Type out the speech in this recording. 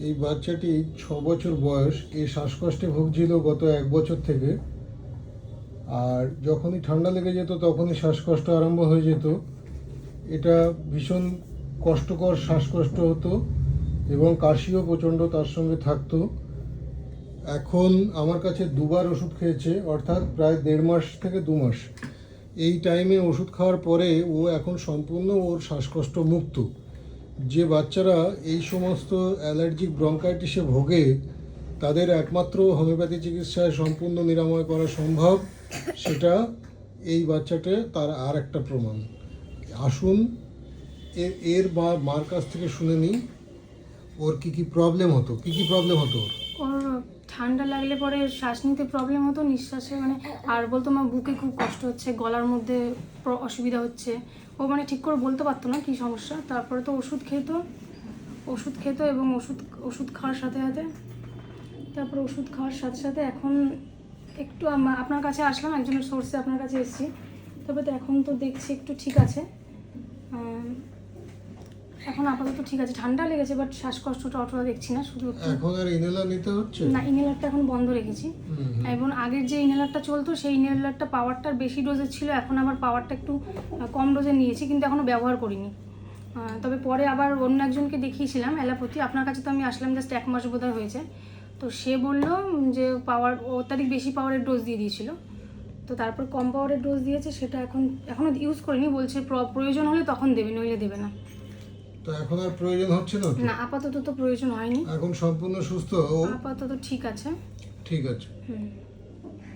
এই বাচ্চাটি 6 বছর বয়স, এই শ্বাসকষ্টে ভুগছিল গত 1 বছর থেকে। আর যখনই ঠান্ডা লেগে যেত তখনই শ্বাসকষ্ট আরম্ভ হয়ে যেত। এটা ভীষণ কষ্টকর শ্বাসকষ্ট হতো এবং কাশিও প্রচণ্ড তার সঙ্গে থাকতো। এখন আমার কাছে 2বার ওষুধ খেয়েছে, অর্থাৎ প্রায় 1.5 মাস থেকে 2 মাস। এই টাইমে ওষুধ খাওয়ার পরে ও এখন সম্পূর্ণ ওর শ্বাসকষ্ট মুক্ত। যে বাচ্চারা এই সমস্ত অ্যালার্জিক ব্রঙ্কাইটিসে ভোগে তাদের একমাত্র হোমিওপ্যাথি চিকিৎসায় সম্পূর্ণ নিরাময় করা সম্ভব, সেটা এই বাচ্চাটা তার আর একটা প্রমাণ। আসুন এর মার কাছ থেকে শুনে নিই ওর কি প্রবলেম হতো। কি প্রবলেম হতো ওর ঠান্ডা লাগলে পরে শ্বাস নিতে প্রবলেম হতো, নিঃশ্বাসে আর বলতো আমার বুকে খুব কষ্ট হচ্ছে, গলার মধ্যে অসুবিধা হচ্ছে। ও ঠিক করে বলতে পারতো না কি সমস্যা। তারপরে তো ওষুধ খেত এবং ওষুধ খাওয়ার সাথে এখন একটু আপনার কাছে আসলাম, একজনের সোর্সে আপনার কাছে এসেছি। তবে তো এখন তো দেখছি একটু ঠিক আছে, এখন আপাতত ঠিক আছে। ঠান্ডা লেগেছে বাট শ্বাসকষ্টটা অতটা দেখছি না। শুধু এখন আর ইনহেলার নিতে হচ্ছে না, ইনহেলারটা এখন বন্ধ রেখেছি। এবং আগের যে ইনহেলারটা চলতো সেই ইনহেলারটা পাওয়ারটা বেশি ডোজের ছিল, এখন আবার পাওয়ারটা একটু কম ডোজে নিয়েছি, কিন্তু এখনও ব্যবহার করিনি। তবে পরে আবার অন্য একজনকে দেখিয়েছিলাম অ্যালোপ্যাথি, আপনার কাছে তো আমি আসলাম জাস্ট 1 মাস বোধহয় হয়েছে। তো সে বললো যে পাওয়ার অত্যাধিক বেশি পাওয়ারের ডোজ দিয়ে দিয়েছিল, তো তারপর কম পাওয়ারের ডোজ দিয়েছে, সেটা এখনও ইউজ করিনি। বলছে প্রয়োজন হলে তখন দেবে, নইলে দেবে না। তো এখন আর প্রয়োজন হচ্ছে না? না, আপাতত তো প্রয়োজন হয়নি। এখন সম্পূর্ণ সুস্থ ও? আপাতত ঠিক আছে। ঠিক আছে।